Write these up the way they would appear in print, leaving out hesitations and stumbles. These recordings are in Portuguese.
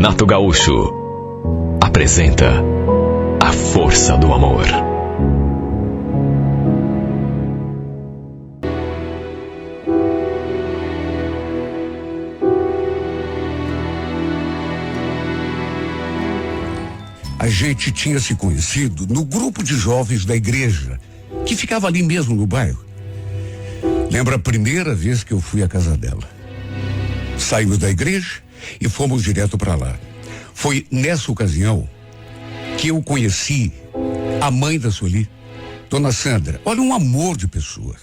Renato Gaúcho apresenta A Força do Amor. A gente tinha se conhecido no grupo de jovens da igreja, que ficava ali mesmo no bairro. Lembro a primeira vez que eu fui à casa dela. Saímos da igreja e fomos direto para lá. Foi nessa ocasião que eu conheci a mãe da Sueli, Dona Sandra. Olha, um amor de pessoa.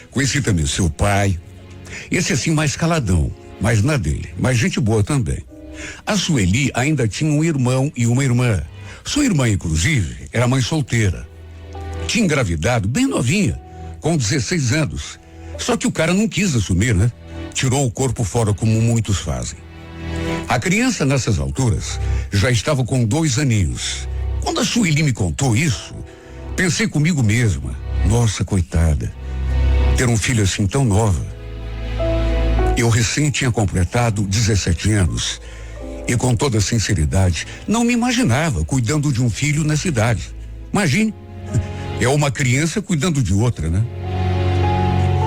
Conheci também o seu pai, esse assim mais caladão, mais na dele, mas gente boa também. A Sueli ainda tinha um irmão e uma irmã. Sua irmã, inclusive, era mãe solteira. Tinha engravidado bem novinha, com 16 anos. Só que o cara não quis assumir, né? Tirou o corpo fora como muitos fazem. A criança, nessas alturas, já estava com 2 aninhos. Quando a Sueli me contou isso, pensei comigo mesma, nossa, coitada, ter um filho assim tão nova. Eu recém tinha completado 17 anos e, com toda sinceridade, não me imaginava cuidando de um filho nessa idade. Imagine, é uma criança cuidando de outra, né?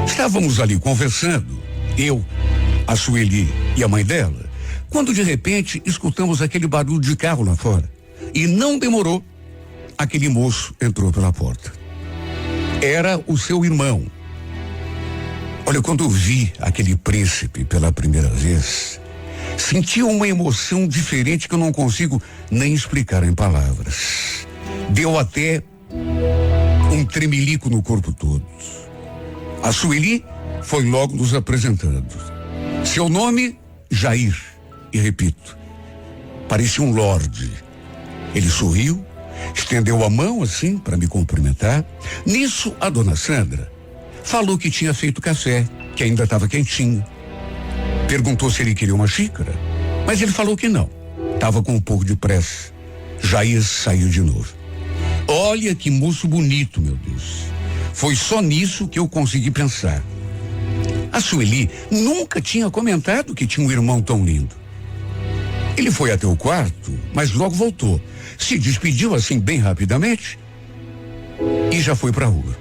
Estávamos ali conversando, eu, a Sueli e a mãe dela, quando de repente escutamos aquele barulho de carro lá fora. E não demorou, aquele moço entrou pela porta. Era o seu irmão. Olha, quando eu vi aquele príncipe pela primeira vez, senti uma emoção diferente que eu não consigo nem explicar em palavras. Deu até um tremelico no corpo todo. A Sueli foi logo nos apresentando. Seu nome, Jair. E repito, parecia um lorde. Ele sorriu, estendeu a mão assim para me cumprimentar. Nisso, a Dona Sandra falou que tinha feito café, que ainda estava quentinho. Perguntou se ele queria uma xícara, mas ele falou que não. Estava com um pouco de pressa. Jair saiu de novo. Olha que moço bonito, meu Deus. Foi só nisso que eu consegui pensar. A Sueli nunca tinha comentado que tinha um irmão tão lindo. Ele foi até o quarto, mas logo voltou. Se despediu assim bem rapidamente e já foi para a rua.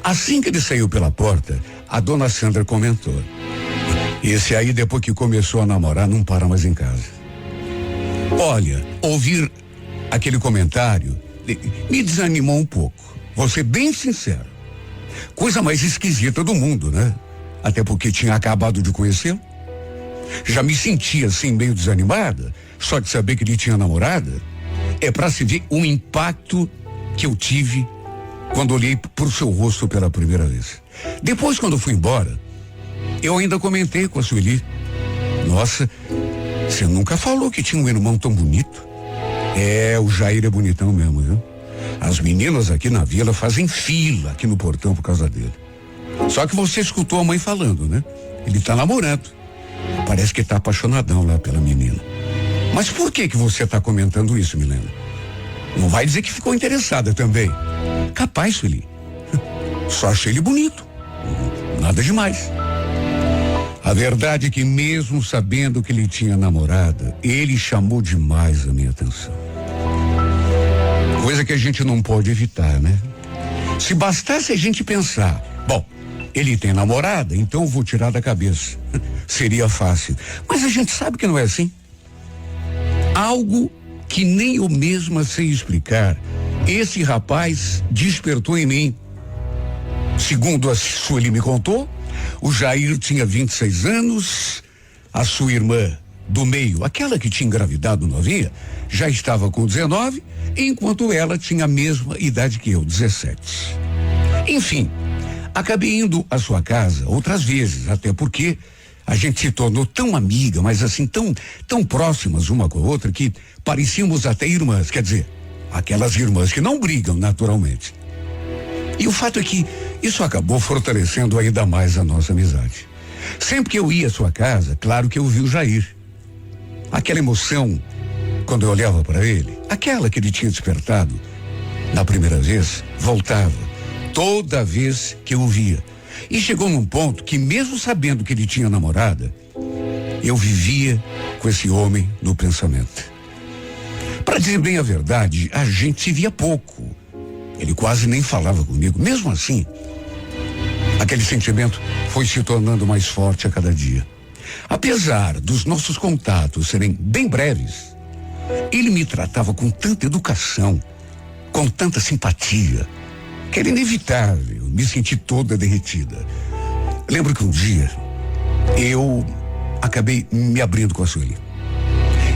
Assim que ele saiu pela porta, a Dona Sandra comentou: esse aí, depois que começou a namorar, não para mais em casa. Olha, ouvir aquele comentário me desanimou um pouco. Vou ser bem sincero. Coisa mais esquisita do mundo, né? Até porque tinha acabado de conhecê-lo. Já me sentia assim meio desanimada, só de saber que ele tinha namorada. É para se ver o impacto que eu tive quando olhei pro seu rosto pela primeira vez. Depois, quando fui embora, eu ainda comentei com a Sueli: nossa, você nunca falou que tinha um irmão tão bonito. É, o Jair é bonitão mesmo, viu? As meninas aqui na vila fazem fila aqui no portão por causa dele. Só que você escutou a mãe falando, né? Ele tá namorando. Parece que tá apaixonadão lá pela menina. Mas por que você tá comentando isso, Milena? Não vai dizer que ficou interessada também. Capaz, Sueli. Só achei ele bonito. Nada demais. A verdade é que, mesmo sabendo que ele tinha namorada, ele chamou demais a minha atenção. Coisa que a gente não pode evitar, né? Se bastasse a gente pensar, bom, ele tem namorada, então eu vou tirar da cabeça. Seria fácil. Mas a gente sabe que não é assim. Algo que nem eu mesma sei explicar, esse rapaz despertou em mim. Segundo a Sueli me contou, o Jair tinha 26 anos, a sua irmã do meio, aquela que tinha engravidado novinha, já estava com 19, enquanto ela tinha a mesma idade que eu, 17. Enfim, acabei indo à sua casa outras vezes, até porque a gente se tornou tão amiga, mas assim, tão próximas uma com a outra, que parecíamos até irmãs, quer dizer, aquelas irmãs que não brigam naturalmente. E o fato é que isso acabou fortalecendo ainda mais a nossa amizade. Sempre que eu ia à sua casa, claro que eu vi o Jair. Aquela emoção, quando eu olhava para ele, aquela que ele tinha despertado na primeira vez, voltava toda vez que eu o via. E chegou num ponto que, mesmo sabendo que ele tinha namorada, eu vivia com esse homem no pensamento. Para dizer bem a verdade, a gente se via pouco. Ele quase nem falava comigo. Mesmo assim, aquele sentimento foi se tornando mais forte a cada dia. Apesar dos nossos contatos serem bem breves, ele me tratava com tanta educação, com tanta simpatia, que era inevitável me sentir toda derretida. Lembro que um dia eu acabei me abrindo com a Sueli.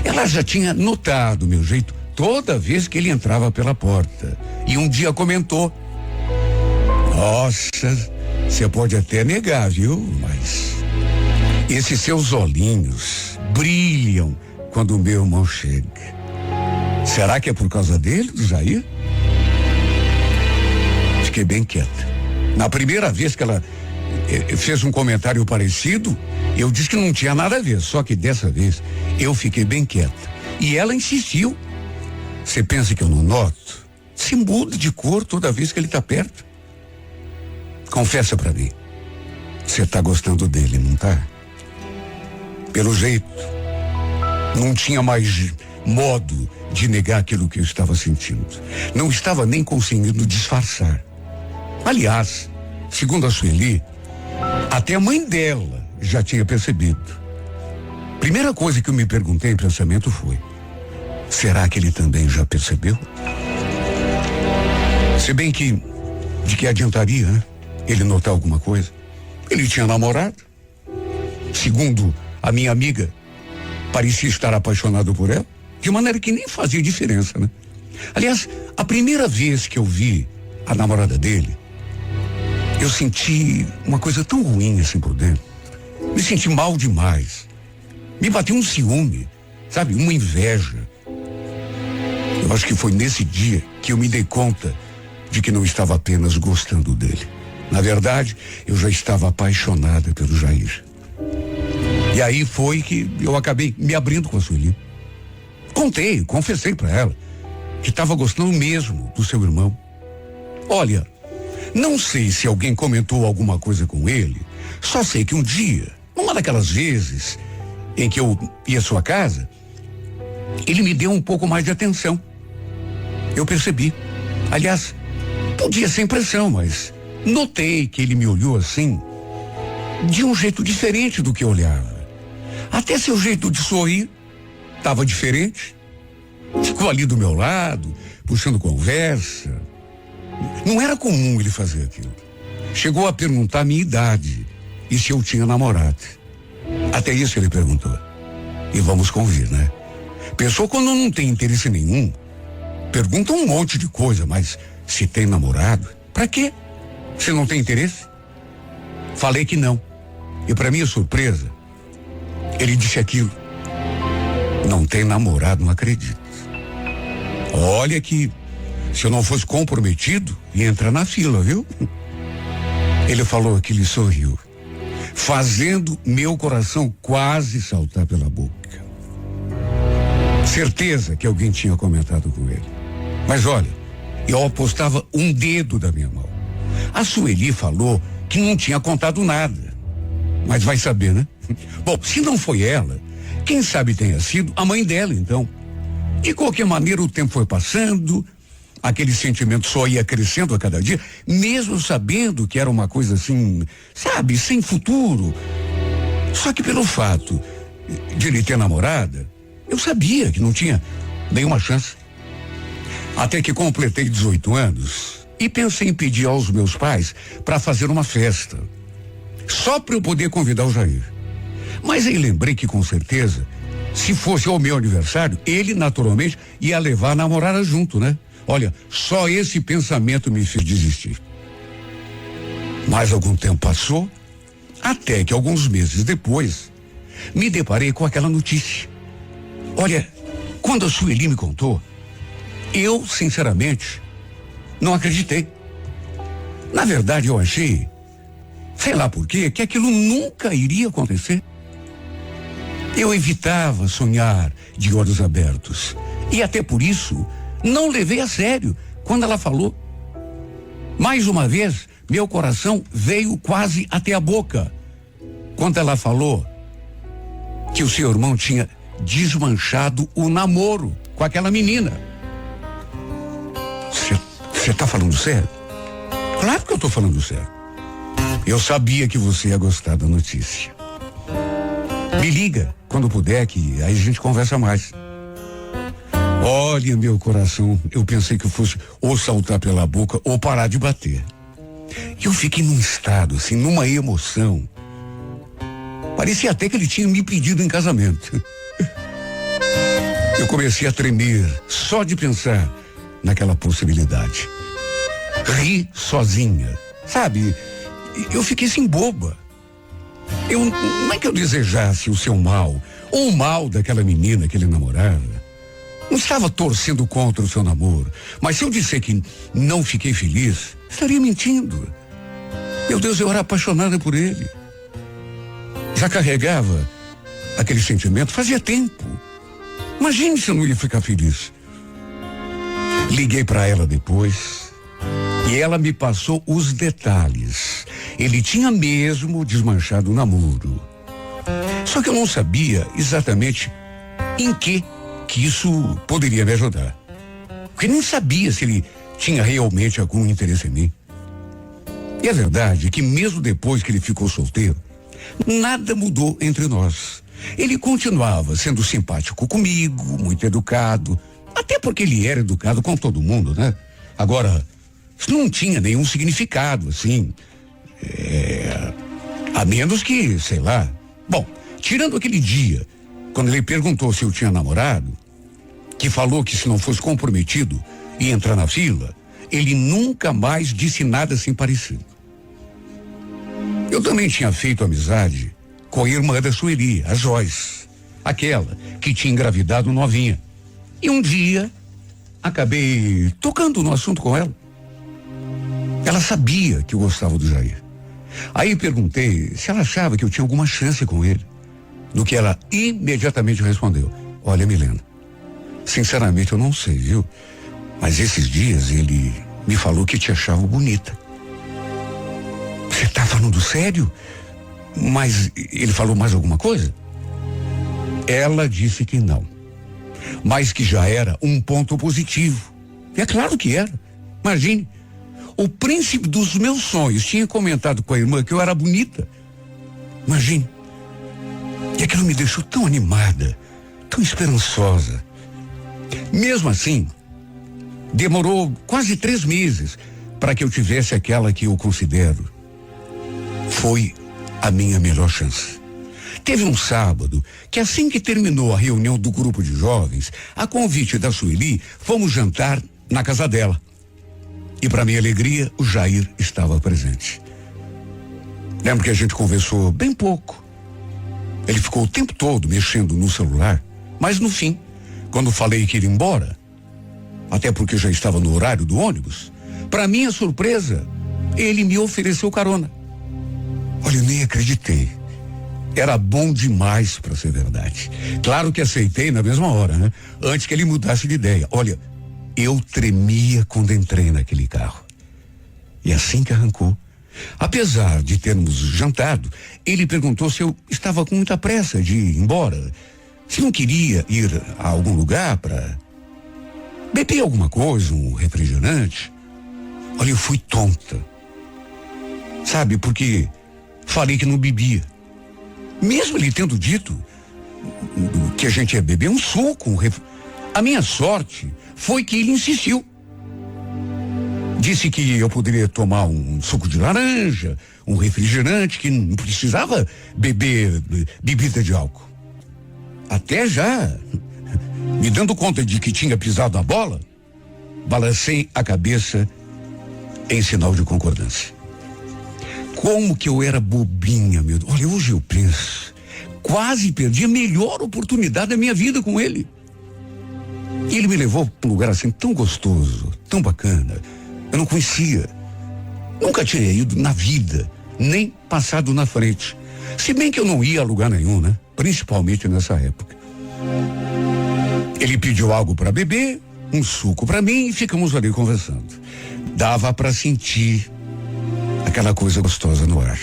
Ela já tinha notado o meu jeito toda vez que ele entrava pela porta. E um dia comentou: nossa, você pode até negar, viu? Mas esses seus olhinhos brilham quando o meu irmão chega. Será que é por causa dele, do Jair? Fiquei bem quieta. Na primeira vez que ela fez um comentário parecido, eu disse que não tinha nada a ver, só que dessa vez eu fiquei bem quieta. E ela insistiu. Você pensa que eu não noto? Se muda de cor toda vez que ele tá perto. Confessa pra mim, você tá gostando dele, não tá? Pelo jeito, não tinha mais modo de negar aquilo que eu estava sentindo. Não estava nem conseguindo disfarçar. Aliás, segundo a Sueli, até a mãe dela já tinha percebido. Primeira coisa que eu me perguntei em pensamento foi: será que ele também já percebeu? Se bem que, de que adiantaria, né? Ele notar alguma coisa? Ele tinha namorado. Segundo a minha amiga, parecia estar apaixonado por ela, de maneira que nem fazia diferença, né? Aliás, a primeira vez que eu vi a namorada dele, eu senti uma coisa tão ruim assim por dentro. Me senti mal demais. Me bateu um ciúme, sabe? Uma inveja. Eu acho que foi nesse dia que eu me dei conta de que não estava apenas gostando dele. Na verdade, eu já estava apaixonada pelo Jair. E aí foi que eu acabei me abrindo com a Sueli. Confessei para ela que estava gostando mesmo do seu irmão. Olha, não sei se alguém comentou alguma coisa com ele, só sei que um dia, numa daquelas vezes em que eu ia à sua casa, ele me deu um pouco mais de atenção. Eu percebi. Aliás, podia ser impressão, mas notei que ele me olhou assim, de um jeito diferente do que eu olhava. Até seu jeito de sorrir estava diferente. Ficou ali do meu lado, puxando conversa. Não era comum ele fazer aquilo. Chegou a perguntar a minha idade e se eu tinha namorado. Até isso ele perguntou. E vamos convir, né? Pessoa quando não tem interesse nenhum, pergunta um monte de coisa, mas se tem namorado, pra quê? Se não tem interesse? Falei que não. E pra minha surpresa, ele disse aquilo. Não tem namorado, não acredito. Olha que se eu não fosse comprometido, ia entrar na fila, viu? Ele falou aquilo e sorriu, fazendo meu coração quase saltar pela boca. Certeza que alguém tinha comentado com ele. Mas olha, eu apostava um dedo da minha mão. A Sueli falou que não tinha contado nada. Mas vai saber, né? Bom, se não foi ela, quem sabe tenha sido a mãe dela, então. De qualquer maneira, o tempo foi passando, aquele sentimento só ia crescendo a cada dia, mesmo sabendo que era uma coisa assim, sabe, sem futuro. Só que pelo fato de ele ter namorada, eu sabia que não tinha nenhuma chance. Até que completei 18 anos e pensei em pedir aos meus pais para fazer uma festa, só para eu poder convidar o Jair. Mas aí lembrei que com certeza, se fosse o meu aniversário, ele naturalmente ia levar a namorada junto, né? Olha, só esse pensamento me fez desistir. Mais algum tempo passou, até que alguns meses depois, me deparei com aquela notícia. Olha, quando a Sueli me contou, eu, sinceramente, não acreditei. Na verdade, eu achei, sei lá por quê, que aquilo nunca iria acontecer. Eu evitava sonhar de olhos abertos. E até por isso, não levei a sério quando ela falou. Mais uma vez, meu coração veio quase até a boca quando ela falou que o seu irmão tinha desmanchado o namoro com aquela menina. Você tá falando sério? Claro que eu tô falando sério. Eu sabia que você ia gostar da notícia. Me liga quando puder, que aí a gente conversa mais. Olha, meu coração, eu pensei que eu fosse ou saltar pela boca ou parar de bater. Eu fiquei num estado, assim, numa emoção. Parecia até que ele tinha me pedido em casamento. Eu comecei a tremer só de pensar naquela possibilidade. Ri sozinha, sabe? Eu fiquei assim boba. Não é que eu desejasse o seu mal, ou o mal daquela menina que ele namorava. Não estava torcendo contra o seu namoro. Mas se eu disser que não fiquei feliz, estaria mentindo. Meu Deus, eu era apaixonada por ele. Já carregava aquele sentimento fazia tempo. Imagine se eu não ia ficar feliz. Liguei para ela depois e ela me passou os detalhes. Ele tinha mesmo desmanchado o namoro. Só que eu não sabia exatamente em que isso poderia me ajudar. Porque nem sabia se ele tinha realmente algum interesse em mim. E a verdade é que mesmo depois que ele ficou solteiro, nada mudou entre nós. Ele continuava sendo simpático comigo, muito educado, até porque ele era educado com todo mundo, né? Agora, isso não tinha nenhum significado, assim. A menos que, sei lá. Bom, tirando aquele dia, quando ele perguntou se eu tinha namorado, que falou que se não fosse comprometido ia entrar na fila, ele nunca mais disse nada assim parecido. Eu também tinha feito amizade com a irmã da Sueli, a Joyce, aquela que tinha engravidado novinha. E um dia, acabei tocando no assunto com ela. Ela sabia que eu gostava do Jair. Aí perguntei se ela achava que eu tinha alguma chance com ele. No que ela imediatamente respondeu: olha, Milena, sinceramente eu não sei, viu? Mas esses dias ele me falou que te achava bonita. Você tá falando sério? Mas ele falou mais alguma coisa? Ela disse que não. Mas que já era um ponto positivo. E é claro que era. Imagine, o príncipe dos meus sonhos tinha comentado com a irmã que eu era bonita. Imagine. E aquilo me deixou tão animada, tão esperançosa. Mesmo assim, demorou quase 3 meses para que eu tivesse aquela que eu considero foi a minha melhor chance. Teve um sábado que, assim que terminou a reunião do grupo de jovens, a convite da Sueli, fomos jantar na casa dela. E para minha alegria, o Jair estava presente. Lembro que a gente conversou bem pouco. Ele ficou o tempo todo mexendo no celular, mas no fim, quando falei que ia embora, até porque já estava no horário do ônibus, para minha surpresa, ele me ofereceu carona. Olha, eu nem acreditei. Era bom demais para ser verdade. Claro que aceitei na mesma hora, né? Antes que ele mudasse de ideia. Olha, eu tremia quando entrei naquele carro. E assim que arrancou, apesar de termos jantado, ele perguntou se eu estava com muita pressa de ir embora. Se não queria ir a algum lugar para beber alguma coisa, um refrigerante. Olha, eu fui tonta. Sabe, porque falei que não bebia. Mesmo ele tendo dito que a gente ia beber um suco, a minha sorte foi que ele insistiu. Disse que eu poderia tomar um suco de laranja, um refrigerante, que não precisava beber bebida de álcool. Até já, me dando conta de que tinha pisado a bola, balancei a cabeça em sinal de concordância. Como que eu era bobinha, meu Deus. Olha, hoje eu penso, quase perdi a melhor oportunidade da minha vida com ele. E ele me levou para um lugar assim tão gostoso, tão bacana. Eu não conhecia. Nunca tinha ido na vida, nem passado na frente. Se bem que eu não ia a lugar nenhum, né? Principalmente nessa época. Ele pediu algo para beber, um suco para mim e ficamos ali conversando. Dava para sentir aquela coisa gostosa no ar.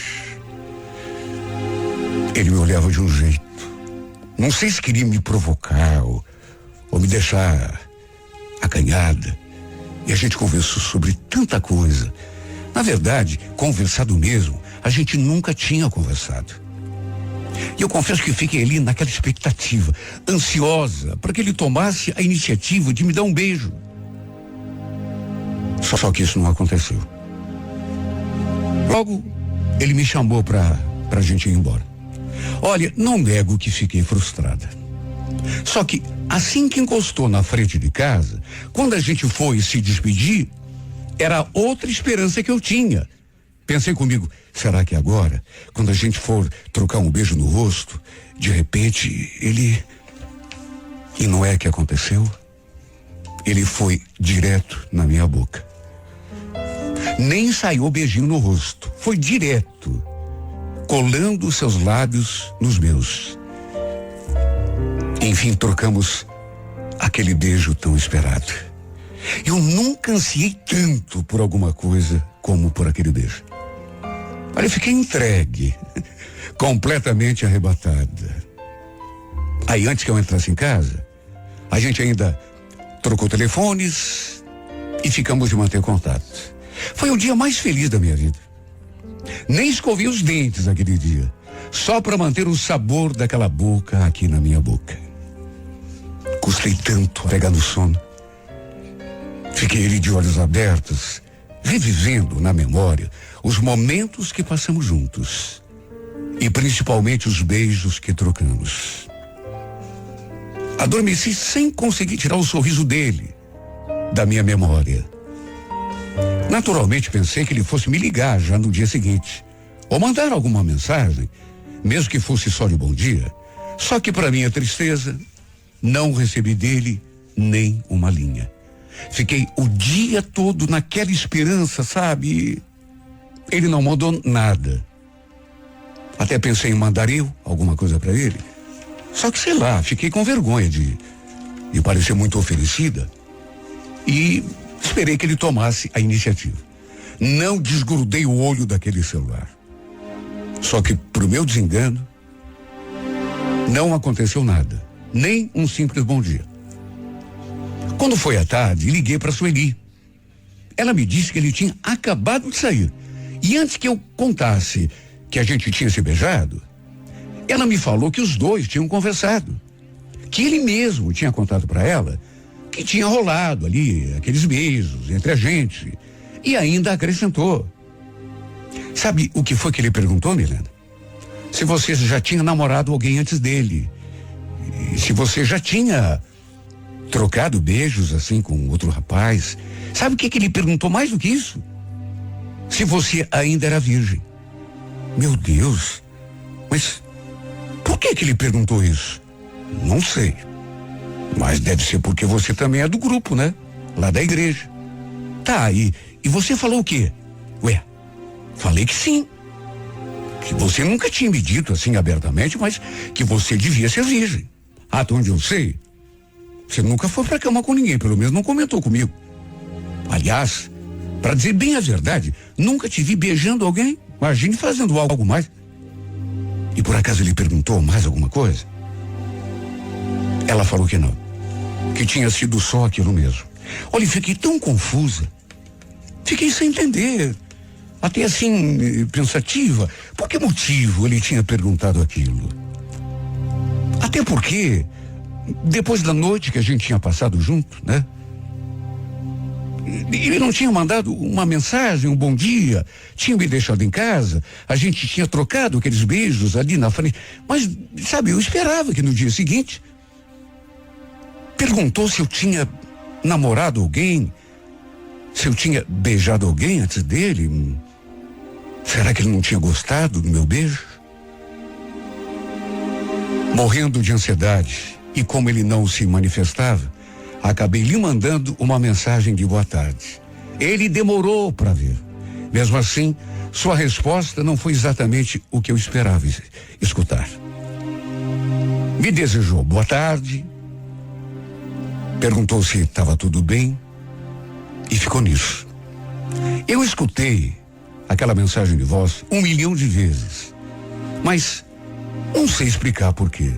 Ele me olhava de um jeito, Não sei se queria me provocar ou me deixar acanhada. E a gente conversou sobre tanta coisa. Na verdade, conversado mesmo, a gente nunca tinha conversado. E eu confesso que fiquei ali naquela expectativa, ansiosa, para que ele tomasse a iniciativa de me dar um beijo. Só que isso não aconteceu. Logo, ele me chamou pra gente ir embora. Olha, não nego que fiquei frustrada. Só que, assim que encostou na frente de casa, quando a gente foi se despedir, era outra esperança que eu tinha. Pensei comigo, será que agora, quando a gente for trocar um beijo no rosto, de repente, ele... E não é que aconteceu? Ele foi direto na minha boca. Nem saiu beijinho no rosto, foi direto, colando seus lábios nos meus. Enfim, trocamos aquele beijo tão esperado. Eu nunca ansiei tanto por alguma coisa como por aquele beijo. Olha, eu fiquei entregue, completamente arrebatada. Aí, antes que eu entrasse em casa, a gente ainda trocou telefones e ficamos de manter contato. Foi o dia mais feliz da minha vida. Nem escovei os dentes naquele dia, só para manter o sabor daquela boca aqui na minha boca. Custei tanto a pegar no sono. Fiquei ali de olhos abertos, revivendo na memória os momentos que passamos juntos e principalmente os beijos que trocamos. Adormeci sem conseguir tirar o sorriso dele da minha memória. Naturalmente pensei que ele fosse me ligar já no dia seguinte ou mandar alguma mensagem, mesmo que fosse só de bom dia. Só que para minha tristeza, não recebi dele nem uma linha. Fiquei o dia todo naquela esperança, sabe? Ele não mandou nada. Até pensei em mandar eu alguma coisa para ele. Só que, sei lá, fiquei com vergonha de parecer muito oferecida e esperei que ele tomasse a iniciativa. Não desgrudei o olho daquele celular. Só que, pro meu desengano, não aconteceu nada. Nem um simples bom dia. Quando foi à tarde, liguei para Sueli. Ela me disse que ele tinha acabado de sair. E antes que eu contasse que a gente tinha se beijado, ela me falou que os dois tinham conversado. Que ele mesmo tinha contado para ela que tinha rolado ali aqueles beijos entre a gente. E ainda acrescentou. Sabe o que foi que ele perguntou, Milena? Se você já tinha namorado alguém antes dele. E se você já tinha trocado beijos assim com outro rapaz. Sabe o que ele perguntou mais do que isso? Se você ainda era virgem. Meu Deus, mas por que ele perguntou isso? Não sei. Mas deve ser porque você também é do grupo, né? Lá da igreja. Tá, e você falou o quê? Ué, falei que sim. Que você nunca tinha me dito assim abertamente, mas que você devia ser virgem. Até onde eu sei, você nunca foi pra cama com ninguém, pelo menos não comentou comigo. Aliás, pra dizer bem a verdade, nunca te vi beijando alguém. Imagine fazendo algo mais. E por acaso ele perguntou mais alguma coisa? Ela falou que não. Que tinha sido só aquilo mesmo. Olha, fiquei tão confusa. Fiquei sem entender. Até assim, pensativa. Por que motivo ele tinha perguntado aquilo? Até porque, depois da noite que a gente tinha passado junto, né? Ele não tinha mandado uma mensagem, um bom dia, tinha me deixado em casa, a gente tinha trocado aqueles beijos ali na frente. Mas, sabe, eu esperava que no dia seguinte perguntou se eu tinha namorado alguém, se eu tinha beijado alguém antes dele. Será que ele não tinha gostado do meu beijo? Morrendo de ansiedade, e como ele não se manifestava, acabei lhe mandando uma mensagem de boa tarde. Ele demorou para ver. Mesmo assim, sua resposta não foi exatamente o que eu esperava escutar. Me desejou boa tarde, perguntou se estava tudo bem e ficou nisso. Eu escutei aquela mensagem de voz 1 milhão de vezes, mas não sei explicar por quê.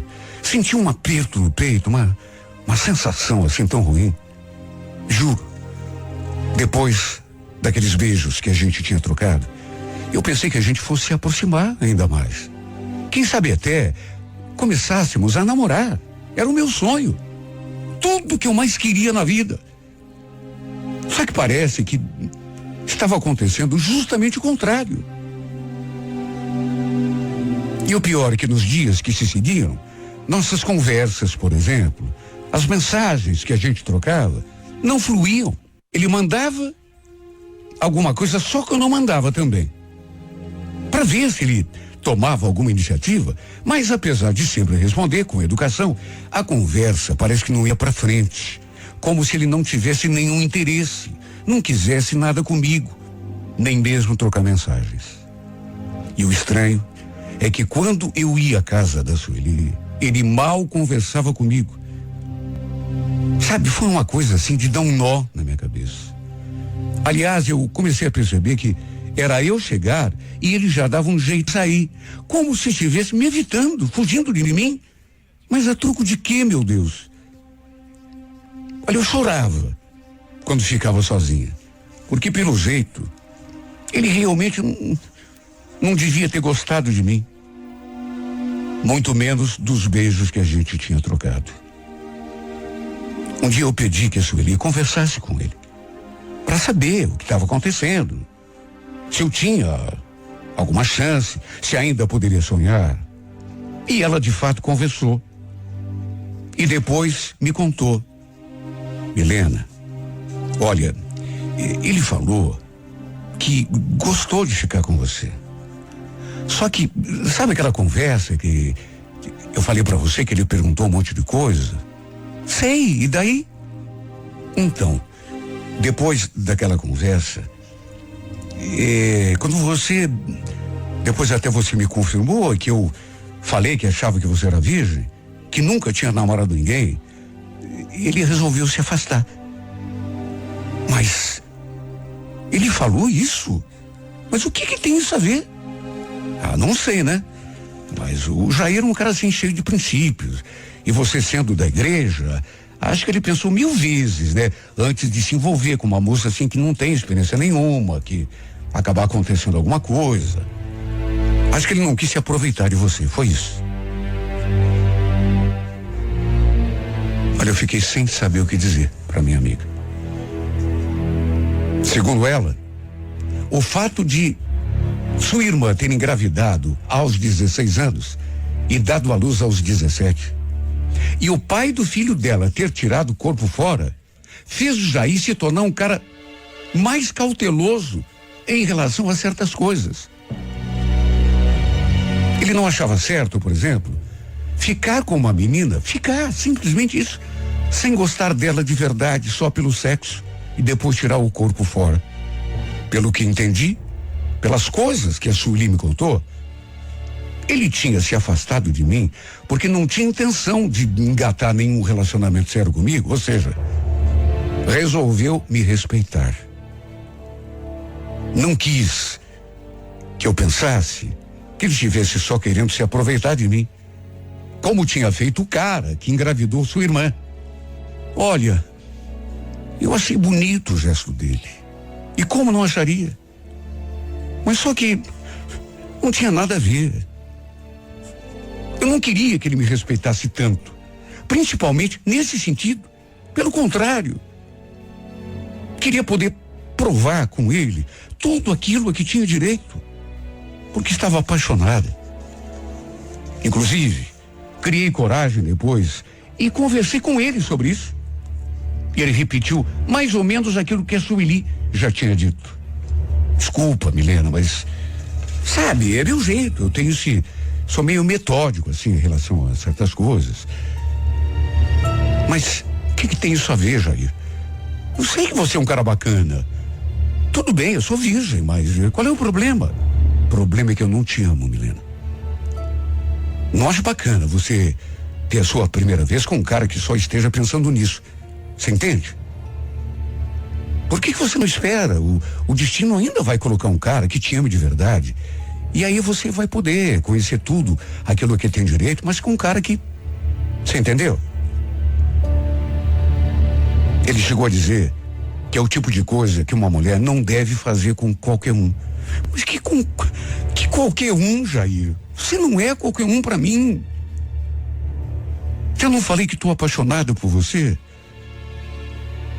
Senti um aperto no peito, uma sensação assim tão ruim. Juro. Depois daqueles beijos que a gente tinha trocado, eu pensei que a gente fosse se aproximar ainda mais. Quem sabe até começássemos a namorar. Era o meu sonho. Tudo que eu mais queria na vida. Só que parece que estava acontecendo justamente o contrário. E o pior é que nos dias que se seguiram, nossas conversas, por exemplo, as mensagens que a gente trocava, não fluíam. Ele mandava alguma coisa, só que eu não mandava também. Para ver se ele tomava alguma iniciativa, mas apesar de sempre responder com educação, a conversa parece que não ia para frente, como se ele não tivesse nenhum interesse, não quisesse nada comigo, nem mesmo trocar mensagens. E o estranho é que quando eu ia à casa da Sueli, ele mal conversava comigo. Sabe, foi uma coisa assim de dar um nó na minha cabeça. Aliás, eu comecei a perceber que era eu chegar e ele já dava um jeito de sair, como se estivesse me evitando, fugindo de mim. Mas a troco de quê, meu Deus? Olha, eu chorava quando ficava sozinha, porque pelo jeito, ele realmente não devia ter gostado de mim, muito menos dos beijos que a gente tinha trocado. Um dia eu pedi que a Sueli conversasse com ele, para saber o que estava acontecendo, se eu tinha alguma chance, se ainda poderia sonhar. E ela de fato conversou. E depois me contou. Milena, olha, ele falou que gostou de ficar com você. Só que, sabe aquela conversa que eu falei pra você que ele perguntou um monte de coisa? Sei, e daí? Então, depois daquela conversa, quando você, depois até você me confirmou que eu falei que achava que você era virgem, que nunca tinha namorado ninguém, ele resolveu se afastar. Mas ele falou isso? Mas o que tem isso a ver? Ah, não sei, né? Mas o Jair é um cara assim cheio de princípios. E você sendo da igreja, acho que ele pensou 1000 vezes, né? Antes de se envolver com uma moça assim que não tem experiência nenhuma, que acabar acontecendo alguma coisa. Acho que ele não quis se aproveitar de você, foi isso. Olha, eu fiquei sem saber o que dizer para minha amiga. Segundo ela, o fato de sua irmã ter engravidado aos 16 anos e dado à luz aos 17, e o pai do filho dela ter tirado o corpo fora, fez o Jair se tornar um cara mais cauteloso em relação a certas coisas. Ele não achava certo, por exemplo, ficar com uma menina, simplesmente isso, sem gostar dela de verdade, só pelo sexo, e depois tirar o corpo fora. Pelo que entendi, pelas coisas que a Sueli me contou, ele tinha se afastado de mim porque não tinha intenção de engatar nenhum relacionamento sério comigo, ou seja, resolveu me respeitar. Não quis que eu pensasse que ele estivesse só querendo se aproveitar de mim, como tinha feito o cara que engravidou sua irmã. Olha, eu achei bonito o gesto dele. E como não acharia? Mas só que não tinha nada a ver. Eu não queria que ele me respeitasse tanto, principalmente nesse sentido. Pelo contrário, queria poder provar com ele tudo aquilo a que tinha direito, porque estava apaixonada. Inclusive, criei coragem depois e conversei com ele sobre isso. E ele repetiu mais ou menos aquilo que a Sueli já tinha dito. Desculpa, Milena, mas sabe, é meu jeito. Eu tenho sou meio metódico assim em relação a certas coisas. Mas o que tem isso a ver, Jair? Eu sei que você é um cara bacana. Tudo bem, eu sou virgem, mas qual é o problema? O problema é que eu não te amo, Milena. Não acho bacana você ter a sua primeira vez com um cara que só esteja pensando nisso. Você entende? Por que você não espera? O destino ainda vai colocar um cara que te ame de verdade. E aí você vai poder conhecer tudo aquilo que tem direito, mas com um cara que Você entendeu? Ele chegou a dizer que é o tipo de coisa que uma mulher não deve fazer com qualquer um. Mas que qualquer um, Jair? Você não é qualquer um pra mim. Eu não falei que tô apaixonado por você?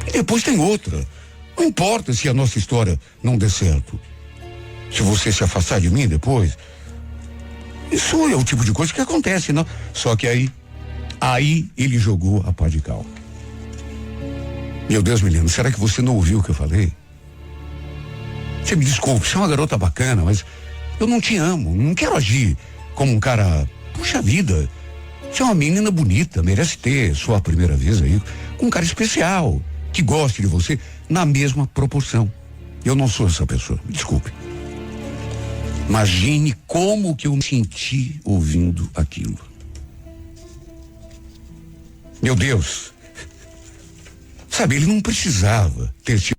E depois tem outra. Não importa se a nossa história não der certo. Se você se afastar de mim depois, isso é o tipo de coisa que acontece, não? Só que aí ele jogou a pá de cal. Meu Deus, menino, será que você não ouviu o que eu falei? Você me desculpe, você é uma garota bacana, mas eu não te amo, não quero agir como um cara, puxa vida, você é uma menina bonita, merece ter sua primeira vez aí com um cara especial, que goste de você na mesma proporção. Eu não sou essa pessoa, me desculpe. Imagine como que eu me senti ouvindo aquilo. Meu Deus. Sabe, ele não precisava ter tido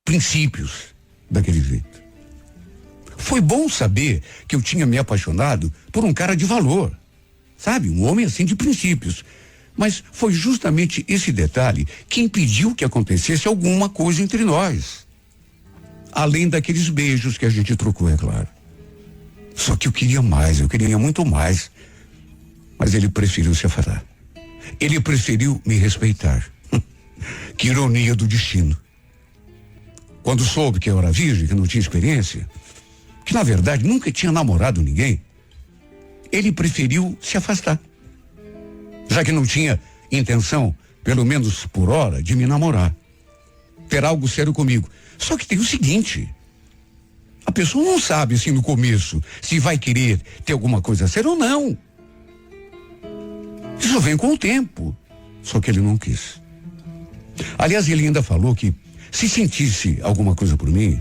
princípios daquele jeito. Foi bom saber que eu tinha me apaixonado por um cara de valor. Sabe, um homem assim de princípios. Mas foi justamente esse detalhe que impediu que acontecesse alguma coisa entre nós. Além daqueles beijos que a gente trocou, é claro. Só que eu queria mais, eu queria muito mais. Mas ele preferiu se afastar. Ele preferiu me respeitar. Que ironia do destino. Quando soube que eu era virgem, que não tinha experiência, que na verdade nunca tinha namorado ninguém, ele preferiu se afastar. Já que não tinha intenção, pelo menos por hora, de me namorar. Ter algo sério comigo. Só que tem o seguinte, a pessoa não sabe assim no começo se vai querer ter alguma coisa séria ou não. Isso vem com o tempo. Só que ele não quis. Aliás, ele ainda falou que se sentisse alguma coisa por mim,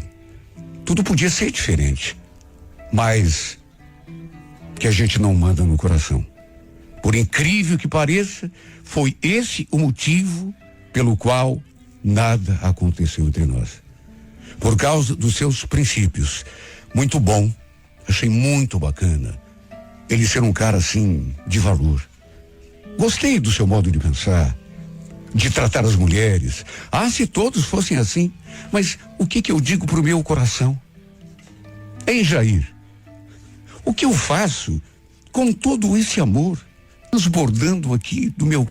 tudo podia ser diferente. Mas que a gente não manda no coração. Por incrível que pareça, foi esse o motivo pelo qual nada aconteceu entre nós. Por causa dos seus princípios. Muito bom. Achei muito bacana. Ele ser um cara assim, de valor. Gostei do seu modo de pensar, de tratar as mulheres. Ah, se todos fossem assim. Mas o que eu digo pro meu coração? Ei, Jair, o que eu faço com todo esse amor transbordando aqui do meu